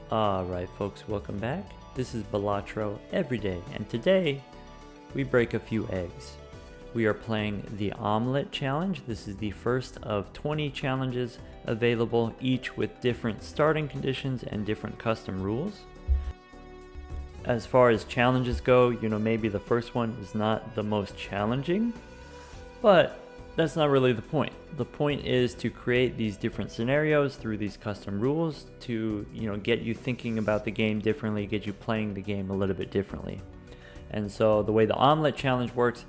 Alright folks, welcome back. This is Balatro everyday, and today we break a few eggs. We are playing the Omelet challenge. This is the first of 20 challenges available, each with different starting conditions and different custom rules. As far as challenges go, maybe the first one is not the most challenging, but that's not really the point. The point is to create these different scenarios through these custom rules to, get you thinking about the game differently, get you playing the game a little bit differently. And so the way the Omelet challenge works,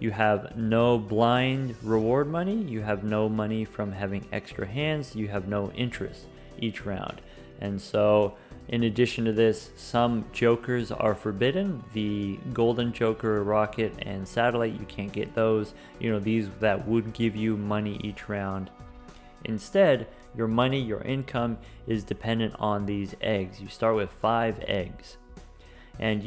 you have no blind reward money, you have no money from having extra hands, you have no interest each round. And so in addition to this, some jokers are forbidden. The golden joker, rocket, and satellite, you can't get those. These that would give you money each round. Instead, your money, your income is dependent on these eggs. You start with 5 eggs. And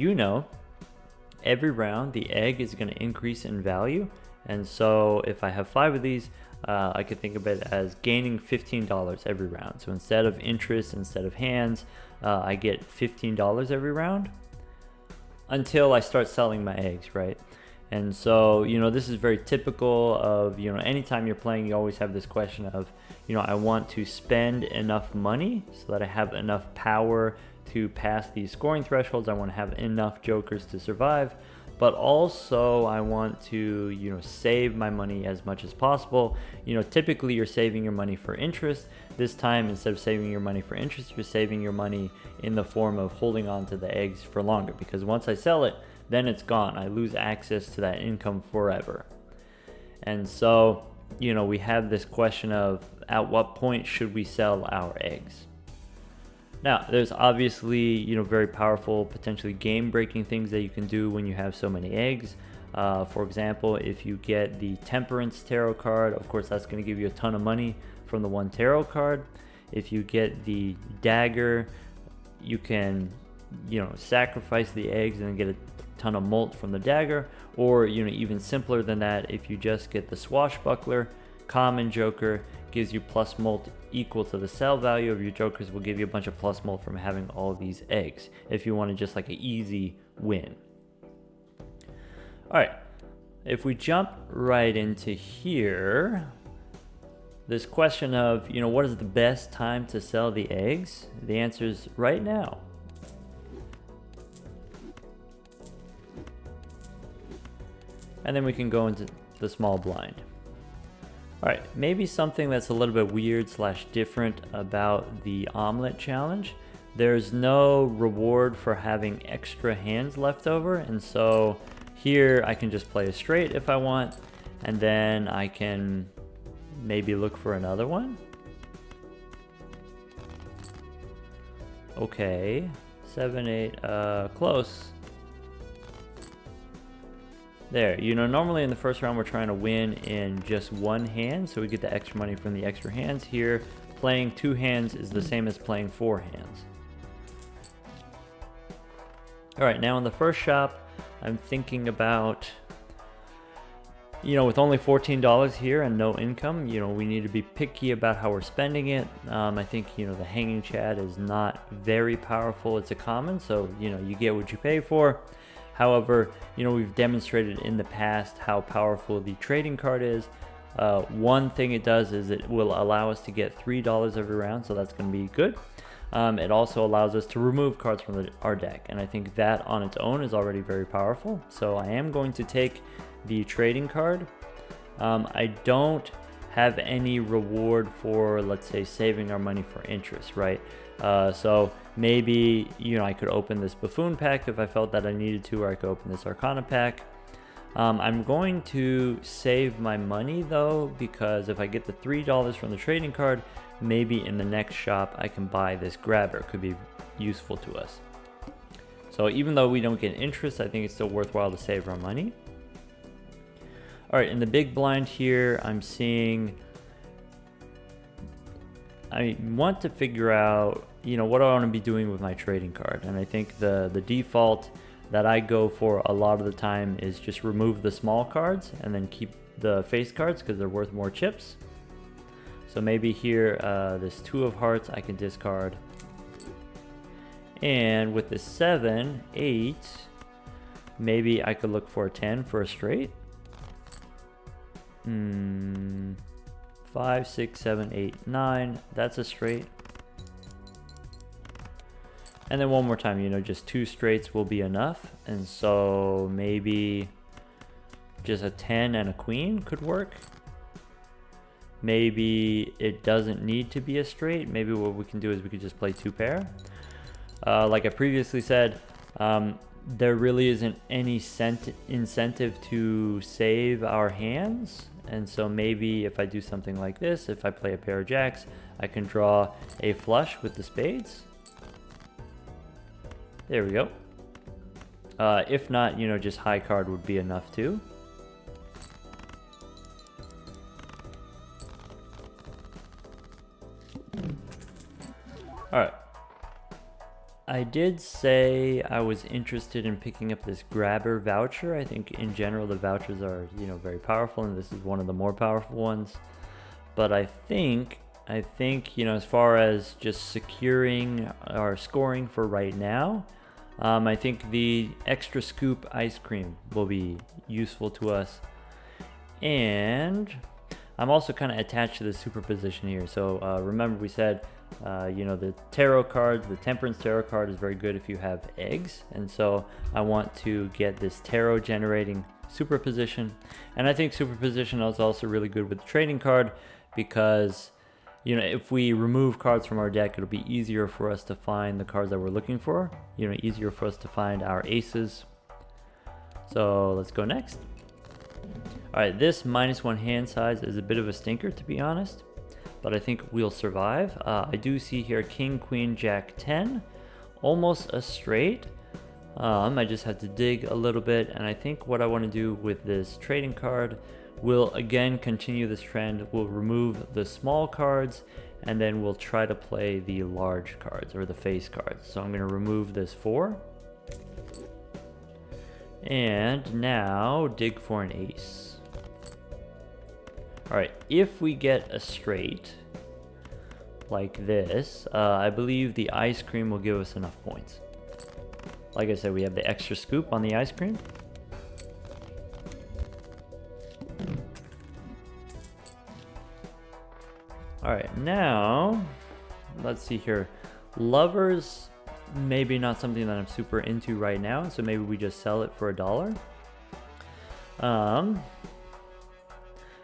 every round the egg is going to increase in value. And so if I have 5 of these, I could think of it as gaining $15 every round. So instead of interest, instead of hands, I get $15 every round until I start selling my eggs, right? And so, this is very typical of, anytime you're playing, you always have this question of, I want to spend enough money so that I have enough power to pass these scoring thresholds. I want to have enough jokers to survive, but also I want to, save my money as much as possible. Typically you're saving your money for interest. This time, instead of saving your money for interest, you're saving your money in the form of holding on to the eggs for longer, because once I sell it, then it's gone. I lose access to that income forever. And so, we have this question of at what point should we sell our eggs? Now, there's obviously, very powerful, potentially game-breaking things that you can do when you have so many eggs. For example, if you get the Temperance Tarot card, of course, that's going to give you a ton of money from the one tarot card. If you get the Dagger, you can, sacrifice the eggs and then get a ton of molt from the Dagger. Or, even simpler than that, if you just get the Swashbuckler, common joker, gives you plus molt equal to the sell value of your jokers, will give you a bunch of plus molt from having all these eggs if you want to just like an easy win. All right, if we jump right into here, this question of, what is the best time to sell the eggs? The answer is right now. And then we can go into the small blind. All right, maybe something that's a little bit weird / different about the Omelet challenge. There's no reward for having extra hands left over, and so here I can just play a straight if I want, and then I can maybe look for another one. Okay, 7, 8, close. There, normally in the first round we're trying to win in just one hand, so we get the extra money from the extra hands. Here, playing 2 hands is the same as playing 4 hands. Alright, now in the first shop, I'm thinking about, with only $14 here and no income, we need to be picky about how we're spending it. I think, the hanging chat is not very powerful. It's a common, so, you get what you pay for. However, we've demonstrated in the past how powerful the trading card is. One thing it does is it will allow us to get $3 every round, so that's going to be good. It also allows us to remove cards from our deck, and I think that on its own is already very powerful. So I am going to take the trading card. I don't have any reward for, let's say, saving our money for interest, right? So maybe, I could open this Buffoon pack if I felt that I needed to, or I could open this Arcana pack. I'm going to save my money though, because if I get the $3 from the trading card, maybe in the next shop I can buy this grabber. It could be useful to us. So even though we don't get interest, I think it's still worthwhile to save our money. All right, in the big blind here, I'm seeing, I want to figure out, what I want to be doing with my trading card. And I think the default that I go for a lot of the time is just remove the small cards and then keep the face cards because they're worth more chips. So maybe here, this 2 of hearts I can discard. And with the 7, 8, maybe I could look for a 10 for a straight. 5, 6, 7, 8, 9. That's a straight. And then one more time, you know, just 2 straights will be enough. And so maybe just a 10 and a queen could work. Maybe it doesn't need to be a straight. Maybe what we can do is we could just play 2 pair. Like I previously said, there really isn't any incentive to save our hands. And so maybe if I do something like this, if I play a pair of jacks, I can draw a flush with the spades. There we go. If not, you know, just high card would be enough too. Alright. I did say I was interested in picking up this grabber voucher. I think in general the vouchers are, you know, very powerful, and this is one of the more powerful ones. But I think, you know, as far as just securing our scoring for right now, I think the extra scoop ice cream will be useful to us. And I'm also kind of attached to the superposition here. So remember we said, you know, the tarot cards, the Temperance Tarot card is very good if you have eggs. And so I want to get this tarot generating superposition. And I think superposition is also really good with the trading card because, you know, if we remove cards from our deck, it'll be easier for us to find the cards that we're looking for. You know, easier for us to find our aces. So let's go next. All right, this -1 hand size is a bit of a stinker, to be honest, but I think we'll survive. I do see here King, Queen, Jack, 10, almost a straight. I just have to dig a little bit, and I think what I want to do with this trading card will again continue this trend. We'll remove the small cards, and then we'll try to play the large cards, or the face cards. So I'm going to remove this 4. And now dig for an ace. Alright, if we get a straight like this, I believe the ice cream will give us enough points. Like I said, we have the extra scoop on the ice cream. Alright, now, let's see here. Lovers, maybe not something that I'm super into right now, so maybe we just sell it for $1.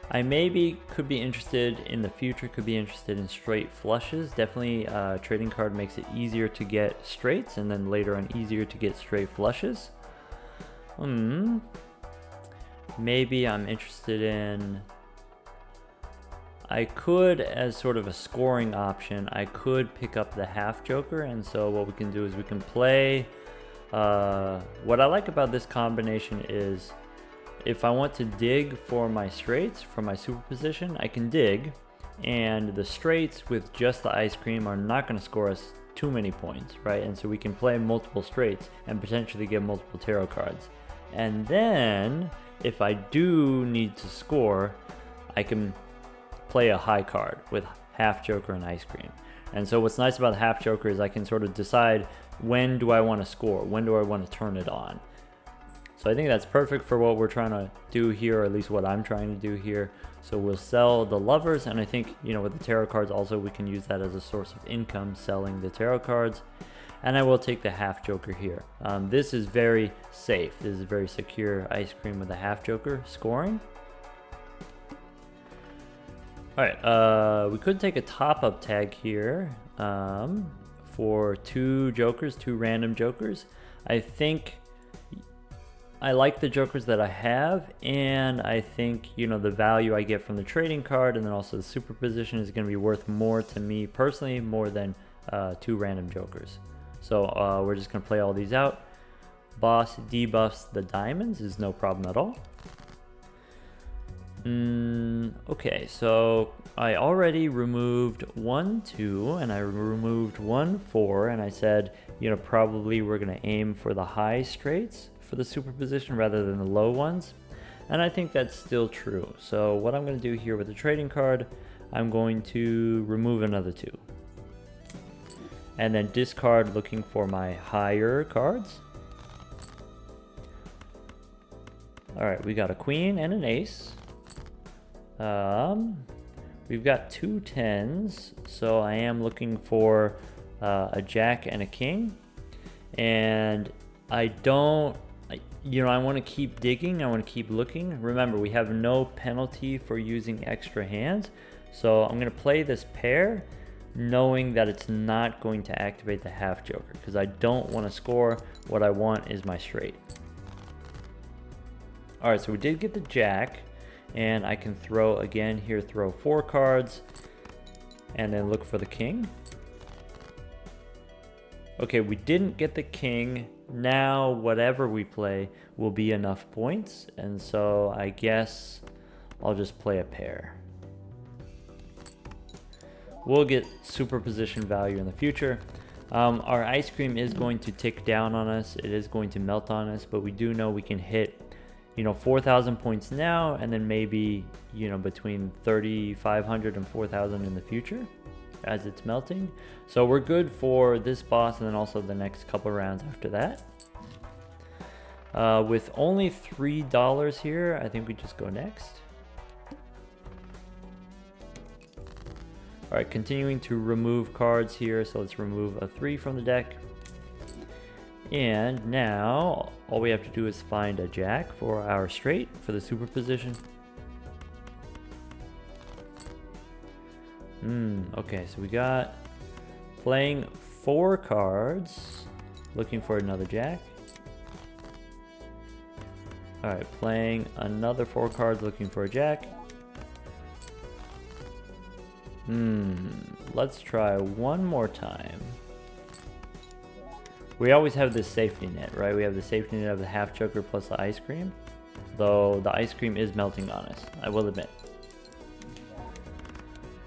I maybe could be interested in the future, could be interested in straight flushes. Definitely trading card makes it easier to get straights, and then later on easier to get straight flushes. Maybe I'm interested in... I could, as sort of a scoring option, I could pick up the half joker, and so what we can do is we can play... what I like about this combination is if I want to dig for my straights, for my superposition, I can dig, and the straights with just the ice cream are not going to score us too many points, right? And so we can play multiple straights and potentially get multiple tarot cards. And then, if I do need to score, I can play a high card with half joker and ice cream. And so what's nice about the half joker is I can sort of decide when do I want to score, when do I want to turn it on. So I think that's perfect for what we're trying to do here, or at least what I'm trying to do here. So we'll sell the lovers, and I think, you know, with the tarot cards also we can use that as a source of income, selling the tarot cards. And I will take the half joker here. This is very safe. This is very secure ice cream with a half joker scoring. Alright, we could take a top-up tag here for 2 jokers, 2 random jokers. I think I like the jokers that I have, and I think, you know, the value I get from the trading card and then also the superposition is going to be worth more to me personally, more than 2 random jokers. So we're just going to play all these out. Boss debuffs the diamonds is no problem at all. Okay, so I already removed 1, 2, and I removed 1, 4, and I said, you know, probably we're going to aim for the high straights for the superposition rather than the low ones. And I think that's still true. So what I'm going to do here with the trading card, I'm going to remove another 2. and then discard looking for my higher cards. All right, we got a queen and an ace. We've got 2 10s, so I am looking for a jack and a king. And I want to keep digging. I want to keep looking. Remember, we have no penalty for using extra hands. So I'm going to play this pair, knowing that it's not going to activate the half joker, because I don't want to score. What I want is my straight. All right, so we did get the jack, and I can throw again here, throw 4 cards, and then look for the king. Okay, we didn't get the king. Now whatever we play will be enough points, and so I guess I'll just play a pair. We'll get superposition value in the future. Our ice cream is going to tick down on us. It is going to melt on us, but we do know we can hit 4,000 points now, and then maybe between 3,500 and 4,000 in the future as it's melting. So we're good for this boss, and then also the next couple rounds after that. With only $3 here, I think we just go next. All right, continuing to remove cards here. So let's remove a 3 from the deck. And now all we have to do is find a jack for our straight for the superposition. Okay, so we got playing 4 cards, looking for another jack. All right, playing another 4 cards, looking for a jack. Let's try one more time. We always have this safety net, right? We have the safety net of the half joker plus the ice cream, though the ice cream is melting on us, I will admit.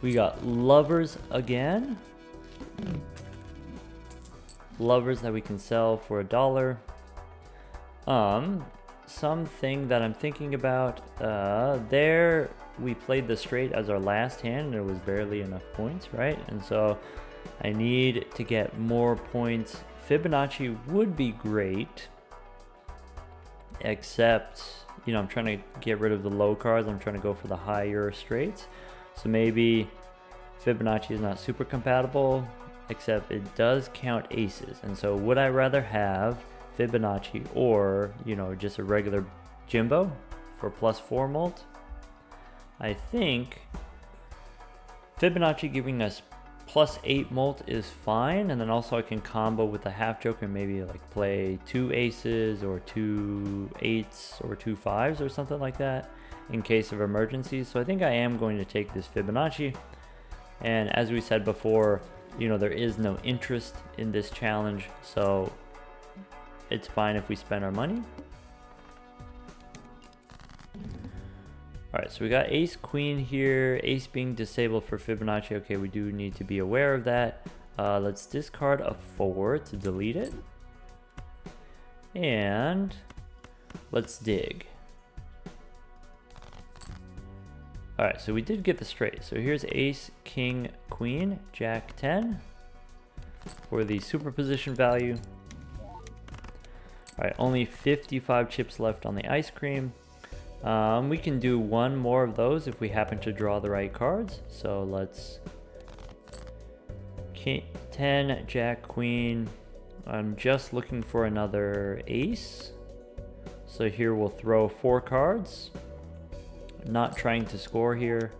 We got lovers again. Lovers that we can sell for $1. Something that I'm thinking about, there we played the straight as our last hand, and there was barely enough points, right? And so I need to get more points. Fibonacci would be great, except, I'm trying to get rid of the low cards. I'm trying to go for the higher straights. So maybe Fibonacci is not super compatible, except it does count aces. And so would I rather have Fibonacci or, just a regular Jimbo for +4 molt? I think Fibonacci giving us +8 molt is fine, and then also I can combo with the half joker and maybe like play 2 aces or 2 8s or 2 5s or something like that in case of emergencies. So I think I am going to take this Fibonacci. And as we said before, there is no interest in this challenge, so it's fine if we spend our money. All right, so we got ace queen here, ace being disabled for Fibonacci. Okay, we do need to be aware of that. Let's discard a 4 to delete it. And let's dig. All right, so we did get the straight. So here's ace, king, queen, jack 10 for the superposition value. All right, only 55 chips left on the ice cream. We can do one more of those if we happen to draw the right cards. So let's 10, jack, queen. I'm just looking for another ace. So here we'll throw 4 cards. Not trying to score here.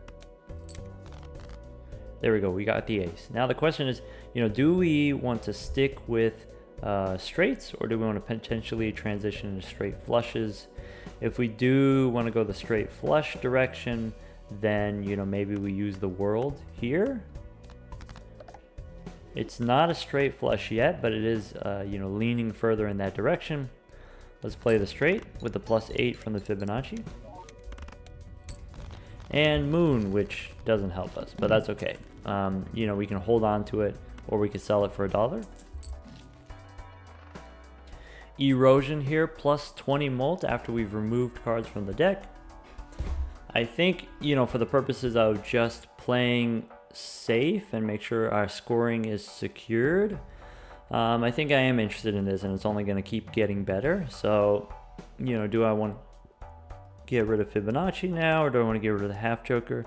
There we go, we got the ace. Now the question is, do we want to stick with straights, or do we want to potentially transition into straight flushes? If we do want to go the straight flush direction, then maybe we use the world here. It's not a straight flush yet, but it is leaning further in that direction. Let's play the straight with the +8 from the Fibonacci. And moon, which doesn't help us, but that's okay. We can hold on to it, or we could sell it for $1. Erosion here, +20 molt after we've removed cards from the deck. I think, for the purposes of just playing safe and make sure our scoring is secured. I think I am interested in this, and it's only going to keep getting better. So, you know, do I want to get rid of Fibonacci now, or do I want to get rid of the half joker?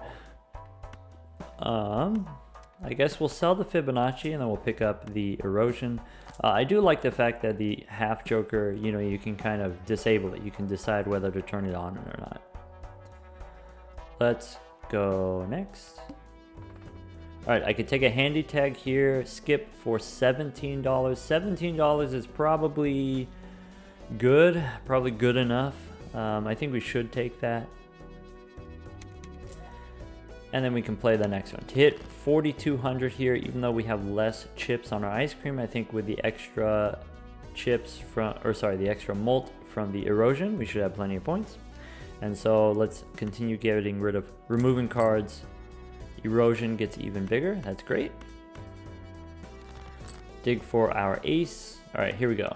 I guess we'll sell the Fibonacci and then we'll pick up the erosion. I do like the fact that the half joker, you know, you can kind of disable it. You can decide whether to turn it on or not. Let's go next. All right, I could take a handy tag here, skip for $17. $17 is probably good enough. I think we should take that. And then we can play the next one. To hit 4,200 here, even though we have less chips on our ice cream, I think with the extra chips from, or sorry, the extra malt from the erosion, we should have plenty of points. And so let's continue getting rid of, removing cards. Erosion gets even bigger. That's great. Dig for our ace. All right, here we go.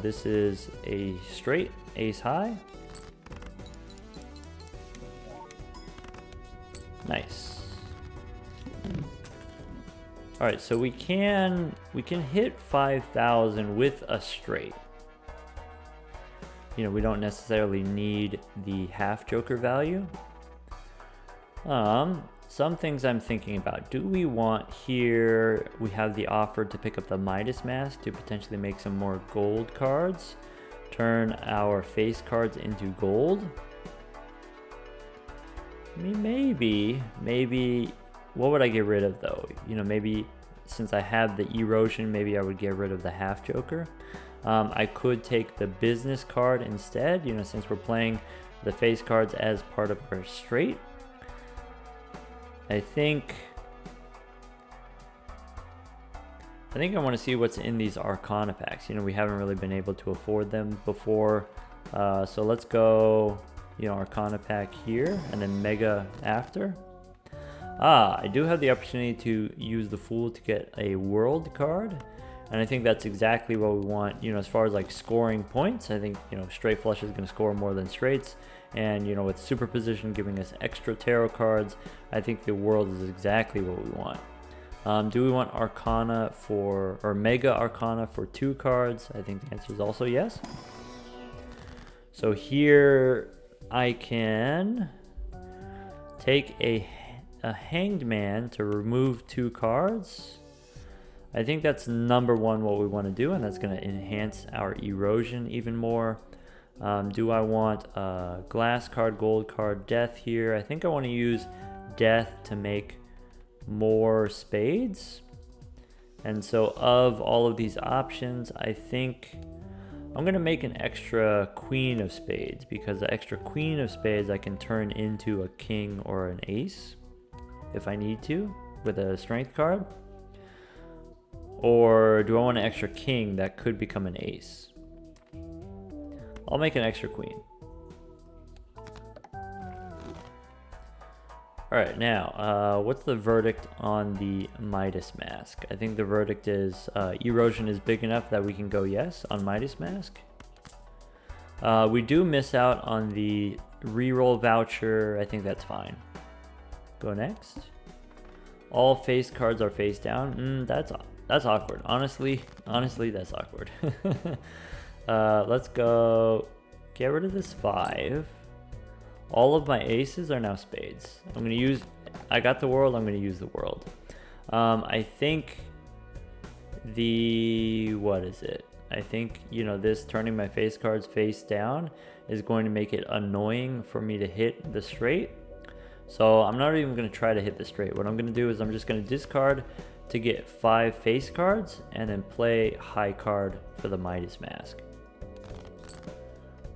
This is a straight ace high. Nice. All right, so we can hit 5,000 with a straight. You know, we don't necessarily need the half joker value. Some things I'm thinking about. Do we want here, we have the offer to pick up the Midas Mask to potentially make some more gold cards. Turn our face cards into gold. I mean, maybe, what would I get rid of though? You know, maybe since I have the erosion, maybe I would get rid of the half joker. I could take the business card instead, you know, since we're playing the face cards as part of our straight. I think I want to see what's in these Arcana packs. You know, we haven't really been able to afford them before. So let's go, you know, Arcana pack here and then Mega after. I do have the opportunity to use the Fool to get a World card. And I think that's exactly what we want, you know, as far as like scoring points. I think, you know, straight flush is going to score more than straights. And, you know, with superposition giving us extra tarot cards, I think the World is exactly what we want. Do we want Arcana for, or Mega Arcana for 2 cards? I think the answer is also yes. So here I can take a Hanged Man to remove 2 cards. I think that's number 1 what we want to do, and that's going to enhance our erosion even more. Do I want a glass card, gold card, death here? I think I want to use death to make more spades. And so of all of these options, I think I'm going to make an extra queen of spades, because the extra queen of spades I can turn into a king or an ace if I need to with a strength card. Or do I want an extra king that could become an ace? I'll make an extra queen. Alright, now, what's the verdict on the Midas Mask? I think the verdict is erosion is big enough that we can go yes on Midas Mask. We do miss out on the reroll voucher. I think that's fine. Go next. All face cards are face down. That's awkward. Honestly, that's awkward. Let's go get rid of this 5. All of my aces are now spades. I got the World, I'm gonna use the World. I think what is it? I think, you know, this turning my face cards face down is going to make it annoying for me to hit the straight. So I'm not even gonna try to hit the straight. What I'm gonna do is I'm just gonna discard to get 5 face cards and then play high card for the Midas Mask.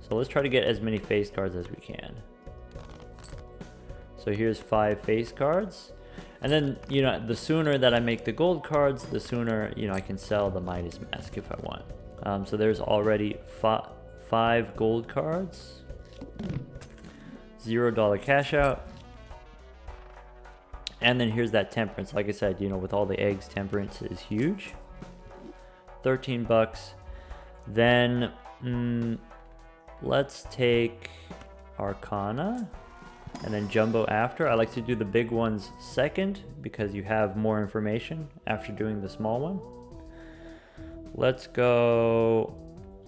So let's try to get as many face cards as we can. So here's 5 face cards. And then, you know, the sooner that I make the gold cards, the sooner, you know, I can sell the Midas Mask if I want. So there's already 5 gold cards. $0 cash out. And then here's that temperance. Like I said, you know, with all the eggs, temperance is huge. 13 bucks. Then let's take Arcana. and then jumbo after. I like to do the big ones second because you have more information after doing the small one. Let's go.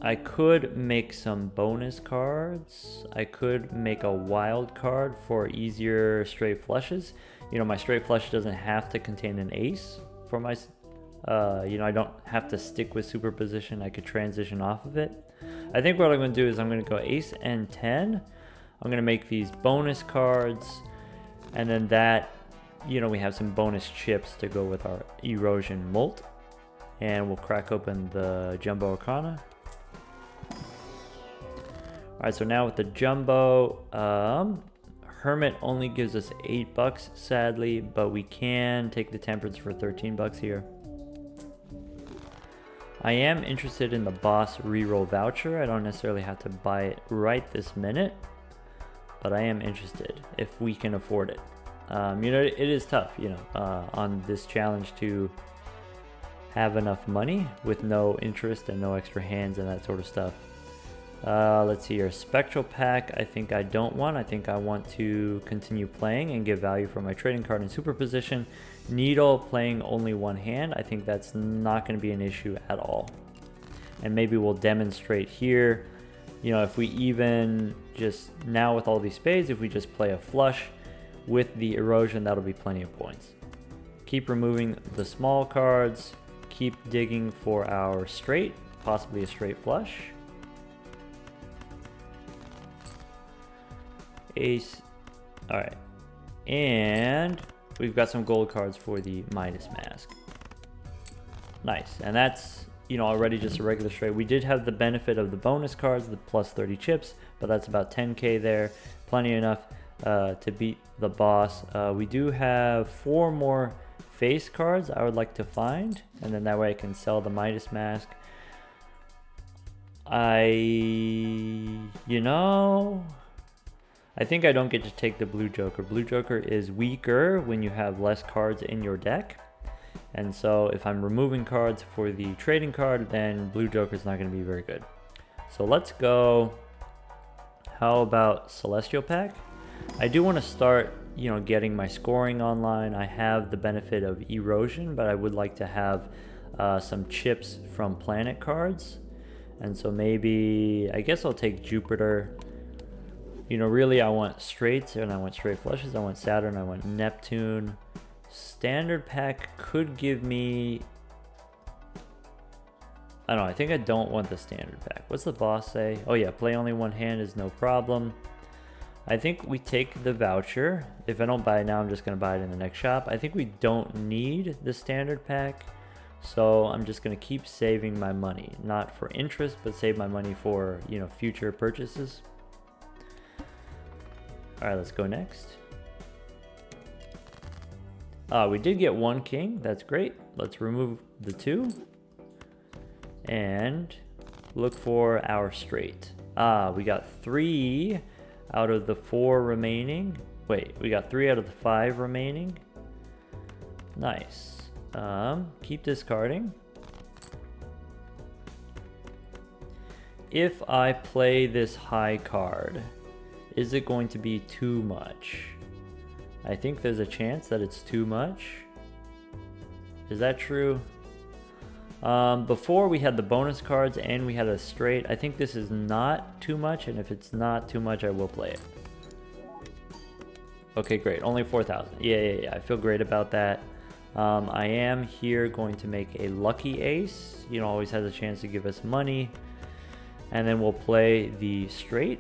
I could make some bonus cards. I could make a wild card for easier straight flushes. You know, my straight flush doesn't have to contain an ace for my, you know, I don't have to stick with superposition. I could transition off of it. I think what I'm going to do is I'm going to go ace and 10. I'm going to make these bonus cards, and then that, you know, we have some bonus chips to go with our erosion molt, and we'll crack open the jumbo arcana. Alright, so now with the jumbo, Hermit only gives us $8 sadly, but we can take the temperance for $13 here. I am interested in the boss reroll voucher. I don't necessarily have to buy it right this minute, but I am interested if we can afford it. You know, it is tough, you know, on this challenge to have enough money with no interest and no extra hands and that sort of stuff. Let's see here. Spectral pack, I think I don't want. I think I want to continue playing and get value for my trading card in superposition. Needle, playing only one hand. I think that's not going to be an issue at all. And maybe we'll demonstrate here. You know, if we even just now with all these spades, if we just play a flush with the erosion, that'll be plenty of points. Keep removing the small cards. Keep digging for our straight, possibly a straight flush. Ace. All right, and we've got some gold cards for the Midas mask. Nice, and that's, you know, already just a regular straight. We did have the benefit of the bonus cards, the plus 30 chips, but that's about 10k there, plenty enough to beat the boss. We do have 4 more face cards I would like to find, and then that way I can sell the Midas mask. You know, I think I don't get to take the blue joker. Blue joker is weaker when you have less cards in your deck. And so if I'm removing cards for the trading card, then blue joker is not going to be very good. So let's go. How about Celestial pack? I do want to start, you know, getting my scoring online. I have the benefit of erosion, but I would like to have some chips from planet cards. And so maybe, I guess I'll take Jupiter. You know, really I want straights and I want straight flushes. I want Saturn, I want Neptune. Standard pack could give me, I don't know, I think I don't want the standard pack. What's the boss say? Oh yeah, play only one hand is no problem. I think we take the voucher. If I don't buy it now, I'm just going to buy it in the next shop. I think we don't need the standard pack. So I'm just going to keep saving my money. Not for interest, but save my money for, you know, future purchases. Alright, let's go next. We did get 1 king. That's great. Let's remove the 2. And look for our straight. We got 3 out of the 4 remaining. Wait, we got 3 out of the 5 remaining. Nice. Keep discarding. If I play this high card, is it going to be too much? I think there's a chance that it's too much. Is that true? Before we had the bonus cards and we had a straight. I think this is not too much, and if it's not too much, I will play it. Okay, great. Only 4,000. Yeah. I feel great about that. I am here going to make a lucky ace. You know, always has a chance to give us money. And then we'll play the straight.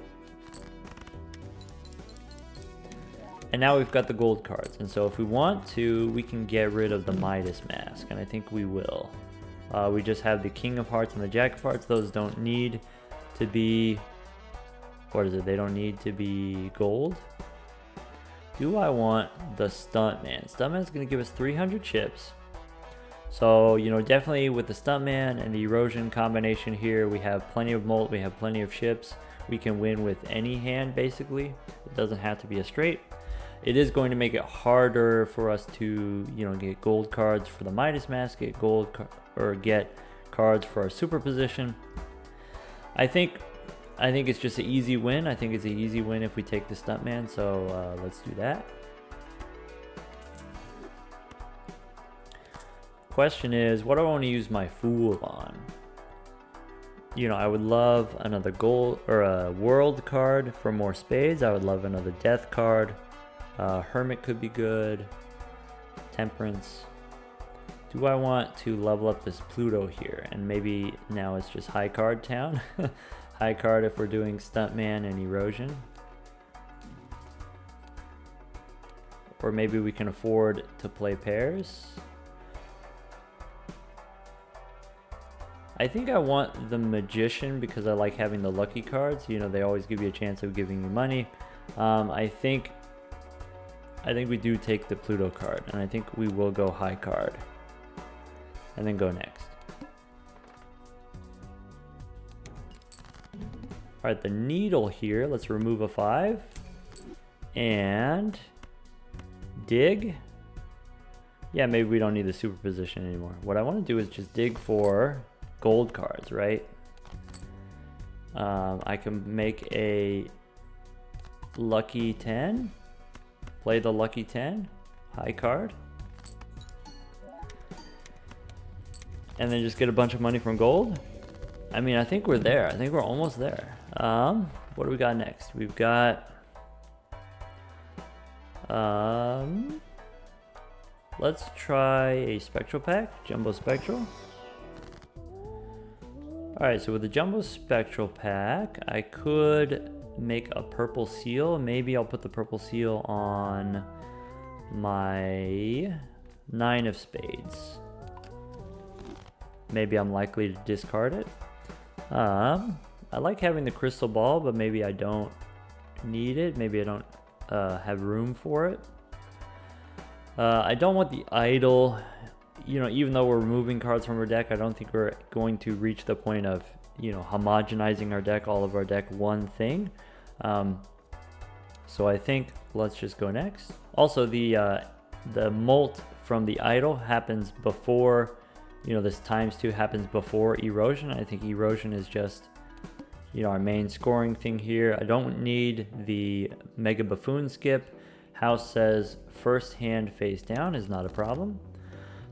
And now we've got the gold cards. And so if we want to, we can get rid of the Midas mask. And I think we will. We just have the King of Hearts and the Jack of Hearts. Those don't need to be... What is it? They don't need to be gold. Do I want the Stuntman? Stuntman's going to give us 300 chips. So, you know, definitely with the Stuntman and the erosion combination here, we have plenty of molt, we have plenty of chips. We can win with any hand, basically. It doesn't have to be a straight. It is going to make it harder for us to, you know, get gold cards for the Midas mask, get or get cards for our superposition. I think I think it's just an easy win. I think it's an easy win if we take the stuntman, so let's do that. Question is, what do I want to use my fool on? You know, I would love another gold or a world card for more spades. I would love another death card. Hermit could be good. Temperance. Do I want to level up this Pluto here? And maybe now it's just high card town. High card if we're doing stuntman and erosion. Or maybe we can afford to play pairs. I think I want the Magician because I like having the lucky cards. You know, they always give you a chance of giving you money. I think we do take the Pluto card, and I think we will go high card and then go next. All right, the needle here, let's remove a 5 and dig. Yeah, maybe we don't need the superposition anymore. What I want to do is just dig for gold cards, right? I can make a lucky 10, play the lucky 10, high card, and then just get a bunch of money from gold. I mean, I think we're there. I think we're almost there. What do we got next? We've got let's try a spectral pack, jumbo spectral. Alright, so with the jumbo spectral pack, I could make a purple seal. Maybe I'll put the purple seal on my 9 of spades. Maybe I'm likely to discard it. I like having the crystal ball, but maybe I don't need it. Maybe I don't have room for it. I don't want the idol. You know, even though we're removing cards from our deck, I don't think we're going to reach the point of, you know, homogenizing our deck, all of our deck one thing. So I think let's just go next. Also, the molt from the idol happens before, you know, this ×2 happens before erosion. I think erosion is just, you know, our main scoring thing here. I don't need the Mega Buffoon skip. House says first hand face down is not a problem.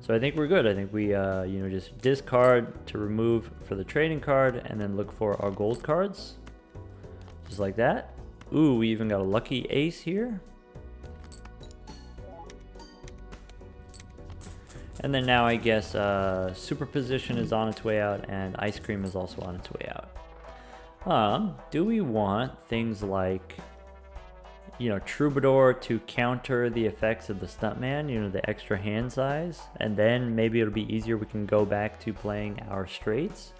So I think we're good. I think we, you know, just discard to remove for the trading card and then look for our gold cards. Just like that. Ooh, we even got a lucky ace here. And then now I guess superposition is on its way out and ice cream is also on its way out. Do we want things like, you know, Troubadour to counter the effects of the stuntman, you know, the extra hand size, and then maybe it'll be easier, we can go back to playing our straights.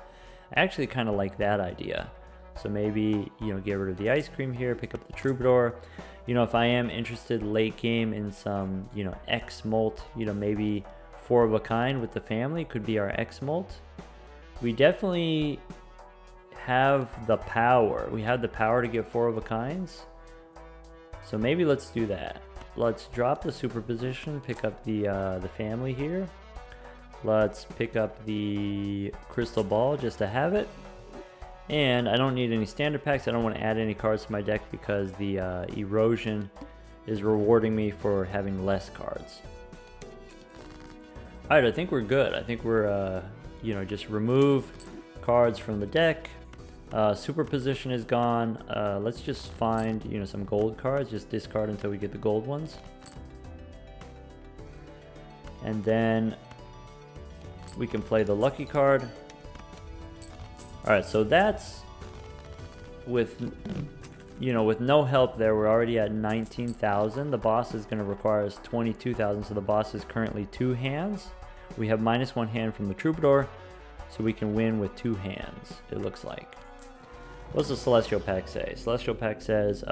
I actually kind of like that idea. So maybe, you know, get rid of the ice cream here, pick up the Troubadour. You know, if I am interested late game in some, you know, X molt, you know, maybe 4 of a kind with the family could be our X molt. We definitely have the power. We have the power to get 4 of a kinds. So maybe let's do that. Let's drop the superposition, pick up the family here. Let's pick up the crystal ball just to have it. And I don't need any standard packs. I don't want to add any cards to my deck because the erosion is rewarding me for having less cards. Alright, I think we're good. I think we're, you know, just remove cards from the deck. Superposition is gone. Let's just find, you know, some gold cards. Just discard until we get the gold ones. And then we can play the lucky card. Alright, so that's with, you know, with no help there, we're already at 19,000. The boss is going to require us 22,000, so the boss is currently 2 hands. We have -1 hand from the Troubadour, so we can win with 2 hands, it looks like. What's the Celestial Pack say? Celestial Pack says,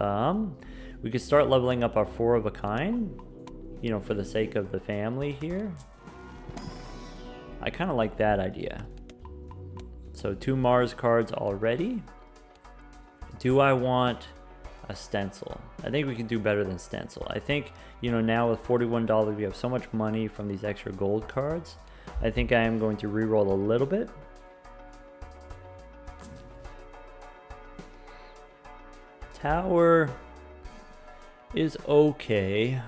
we could start leveling up our 4 of a kind, you know, for the sake of the family here. I kind of like that idea. So 2 Mars cards already. Do I want a stencil? I think we can do better than stencil. I think, you know, now with $41, we have so much money from these extra gold cards. I think I am going to re-roll a little bit. Tower is okay.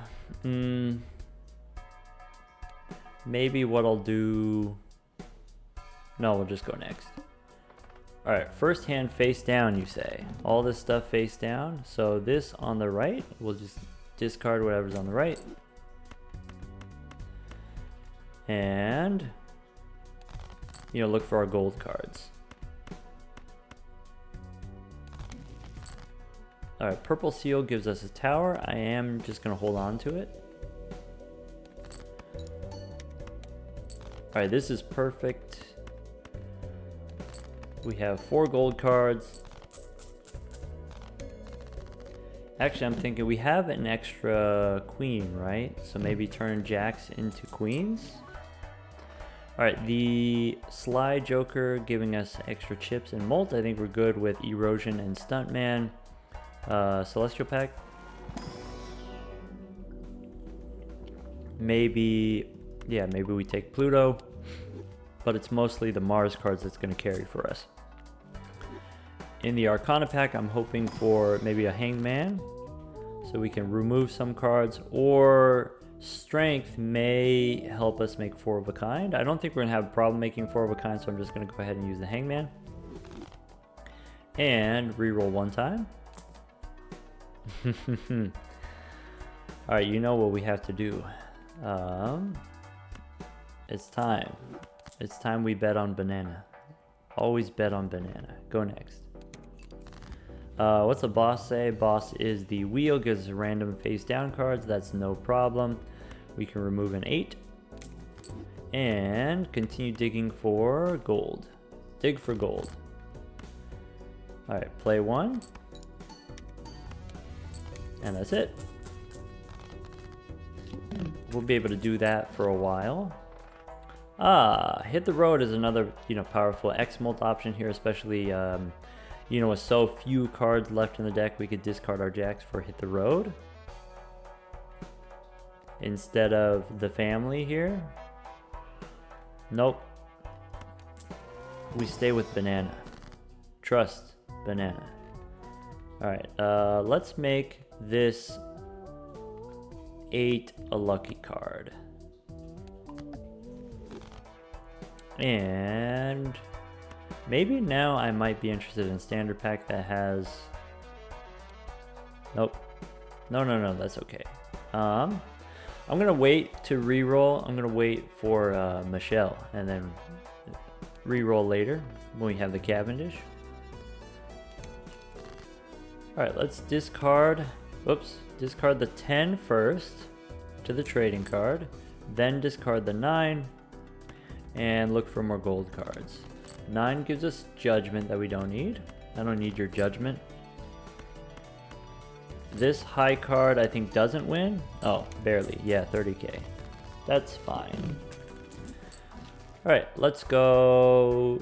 Maybe what I'll do... No, we'll just go next. Alright, first hand face down, you say. All this stuff face down. So this on the right, we'll just discard whatever's on the right. And, you know, look for our gold cards. Alright, purple seal gives us a tower. I am just going to hold on to it. Alright, this is perfect. We have 4 gold cards. Actually, I'm thinking we have an extra queen, right? So maybe turn jacks into queens. Alright, the Sly Joker giving us extra chips and molt. I think we're good with Erosion and Stuntman. Celestial Pack. Maybe we take Pluto. But it's mostly the Mars cards that's going to carry for us. In the Arcana pack, I'm hoping for maybe a Hangman. So we can remove some cards. Or Strength may help us make 4 of a kind. I don't think we're going to have a problem making 4 of a kind, so I'm just going to go ahead and use the Hangman. And reroll 1 time. Alright, you know what we have to do. It's time. It's time we bet on banana. Always bet on banana. Go next. What's the boss say? Boss is the wheel, gives us random face down cards. That's no problem. We can remove an 8. And continue digging for gold. Dig for gold. Alright, play 1. And that's it. We'll be able to do that for a while. Hit the road is another, powerful X-Molt option here, especially, with so few cards left in the deck, we could discard our jacks for Hit the Road instead of the family here. Nope. We stay with banana. Trust banana. Alright, let's make this 8 a lucky card. And maybe now I might be interested in standard pack that has... Nope. No, that's okay. I'm gonna wait to reroll. I'm gonna wait for Michelle and then reroll later when we have the Cavendish. Alright, let's discard... Whoops. Discard the 10 first to the trading card. Then discard the 9. And look for more gold cards. 9 gives us judgment that we don't need. I don't need your judgment. This high card I think doesn't win. Oh, barely. Yeah, 30k. That's fine. Alright, let's go.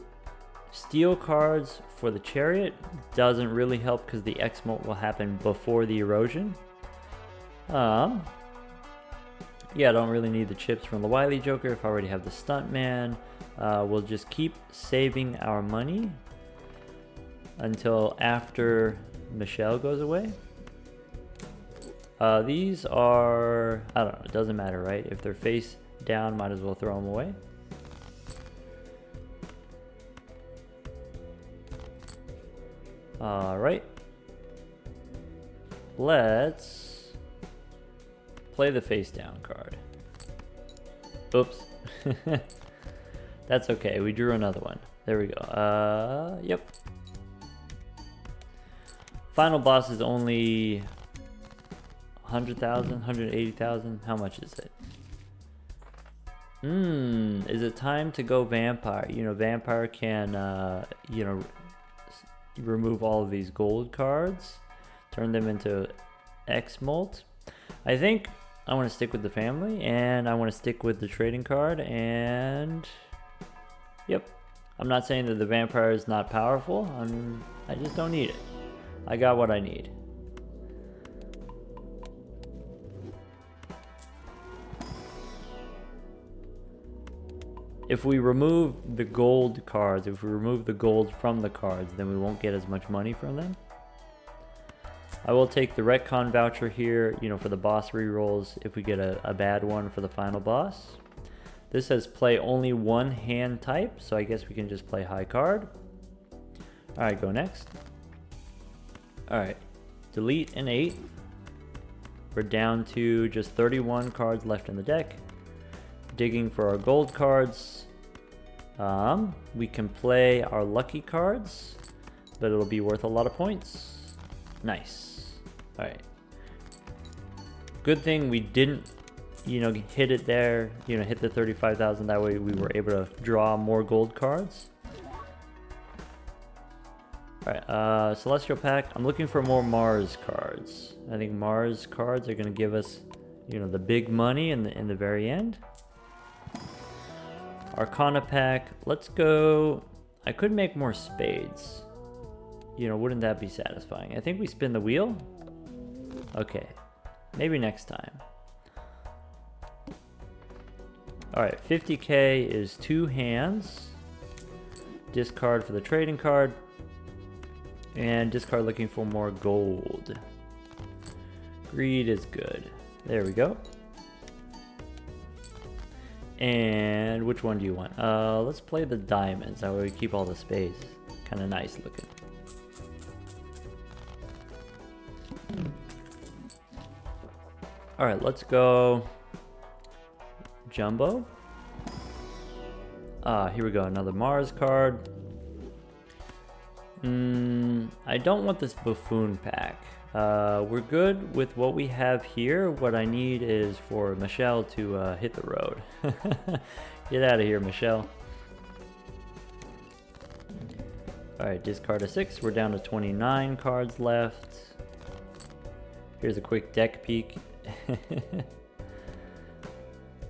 Steel cards for the Chariot. Doesn't really help because the X-Molt will happen before the Erosion. Yeah, I don't really need the chips from the Wily Joker if I already have the Stuntman. We'll just keep saving our money until after Michelle goes away. These are... I don't know, it doesn't matter, right? If they're face down, might as well throw them away. Alright. Let's... play the face down card. Oops. That's okay. We drew another one. There we go. Yep. Final boss is only 100,000, 180,000. How much is it? Is it time to go vampire? Vampire can, remove all of these gold cards, turn them into X-Molt. I think I want to stick with the family, and I want to stick with the trading card, and yep. I'm not saying that the vampire is not powerful. I just don't need it. I got what I need. If we remove the gold cards, if we remove the gold from the cards, then we won't get as much money from them. I will take the retcon voucher here, you know, for the boss rerolls if we get a bad one for the final boss. This says play only one hand type, so I guess we can just play high card. Alright, go next. Alright, delete an 8. We're down to just 31 cards left in the deck. Digging for our gold cards. We can play our lucky cards, but it'll be worth a lot of points. Nice. Alright. Good thing we didn't, you know, hit it there, you know, hit the 35,000. That way we were able to draw more gold cards. Alright, Celestial Pack. I'm looking for more Mars cards. I think Mars cards are going to give us, you know, the big money in the very end. Arcana Pack. Let's go. I could make more spades. You know, wouldn't that be satisfying? I think we spin the wheel. Okay, maybe next time. Alright, 50k is 2 hands. Discard for the trading card. And discard looking for more gold. Greed is good. There we go. And which one do you want? Let's play the diamonds. That way we keep all the spades. Kind of nice looking. Alright, let's go Jumbo. Here we go, another Mars card. I don't want this Buffoon pack. We're good with what we have here. What I need is for Michelle to hit the road. Get out of here, Michelle. Alright, discard a 6. We're down to 29 cards left. Here's a quick deck peek.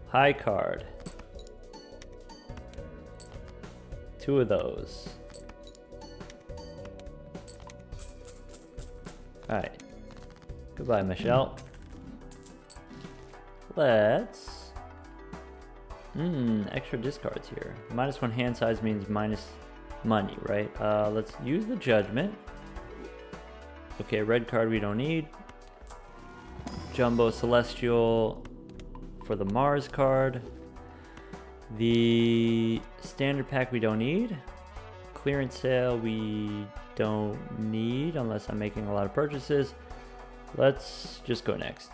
High card. 2 of those. Alright. Goodbye, Michelle. Let's... extra discards here. -1 hand size means minus money, right? Let's use the Judgment. Okay, red card we don't need. Jumbo Celestial for the Mars card. The standard pack we don't need. Clearance sale we don't need unless I'm making a lot of purchases. Let's just go next.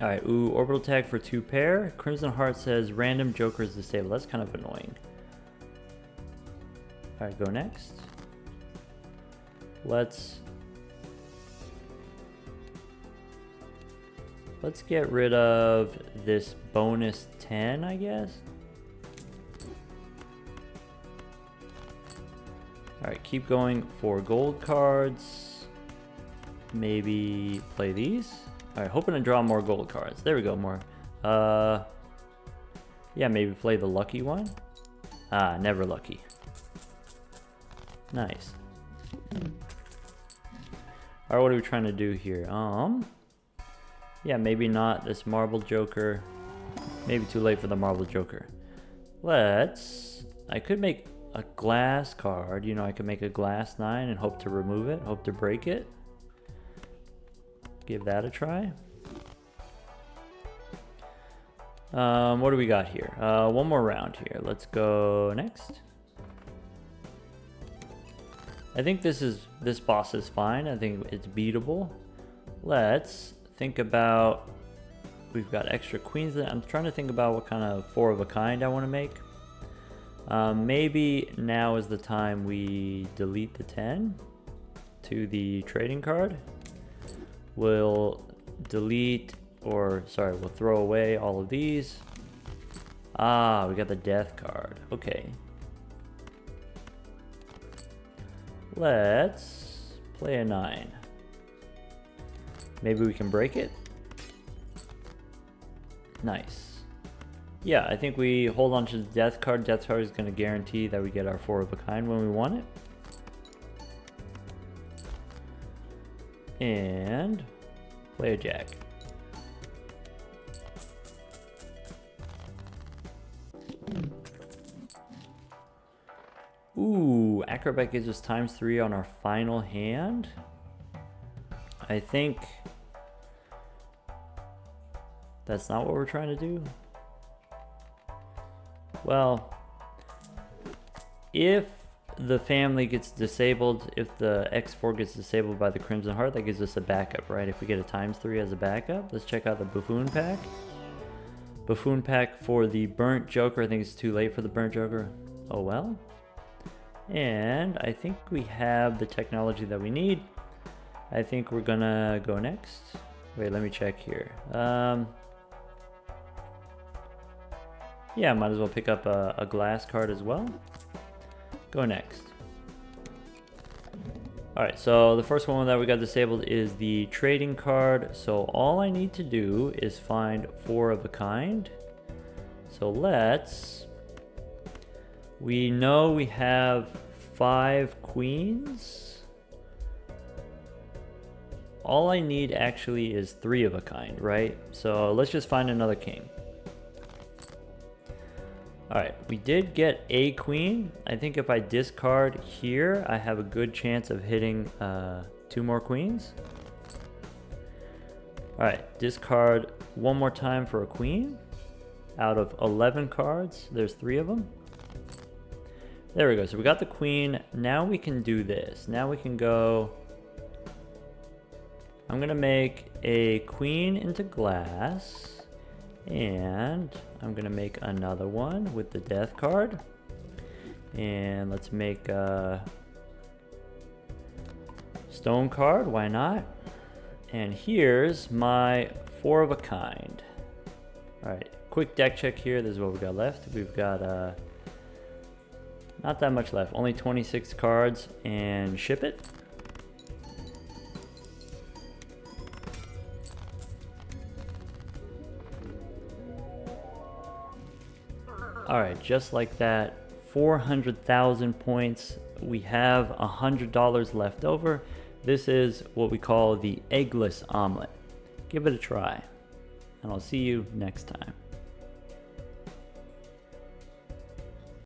Alright, ooh, orbital tag for 2 pair. Crimson Heart says random jokers disabled. That's kind of annoying. Alright, go next. Let's get rid of this bonus 10, I guess. Alright, keep going for gold cards. Maybe play these. Alright, hoping to draw more gold cards. There we go, more. Yeah, maybe play the lucky one. Ah, never lucky. Nice. Alright, what are we trying to do here? Yeah, maybe not this marble joker. Maybe too late for the marble joker. I could make a glass card. You know, I could make a glass 9 and hope to remove it, hope to break it. Give that a try. What do we got here? One more round here. Let's go next. I think this boss is fine. I think it's beatable. Let's think about, we've got extra queens. I'm trying to think about what kind of 4 of a kind I want to make. Maybe now is the time we delete the 10 to the trading card. We'll delete, or sorry, we'll throw away all of these. Ah, we got the death card. Okay. Let's play a 9. Maybe we can break it. Nice. Yeah, I think we hold on to the death card. Death card is going to guarantee that we get our 4 of a kind when we want it. And play a jack. Ooh, Ooh, Acrobat gives us ×3 on our final hand. I think that's not what we're trying to do. Well, if the family gets disabled, if the X4 gets disabled by the Crimson Heart, that gives us a backup, right? If we get a ×3 as a backup, let's check out the Buffoon pack. Buffoon pack for the Burnt Joker. I think it's too late for the Burnt Joker. Oh well. And I think we have the technology that we need. I think we're gonna go next. Wait, let me check here. Yeah, might as well pick up a glass card as well. Go next. Alright, so the first one that we got disabled is the trading card. So all I need to do is find 4 of a kind. So we know we have 5 queens. All I need actually is 3 of a kind, right? So let's just find another king. Alright, we did get a queen. I think if I discard here, I have a good chance of hitting 2 more queens. Alright, discard one more time for a queen. Out of 11 cards, there's 3 of them. There we go, so we got the queen. Now we can do this. Now we can go... I'm gonna make a queen into glass. And I'm gonna make another one with the death card. And let's make a stone card, why not? And here's my 4 of a kind. Alright, quick deck check here. This is what we got left. We've got not that much left, only 26 cards, and ship it. Alright, just like that, 400,000 points. We have $100 left over. This is what we call the Eggless Omelet. Give it a try, and I'll see you next time.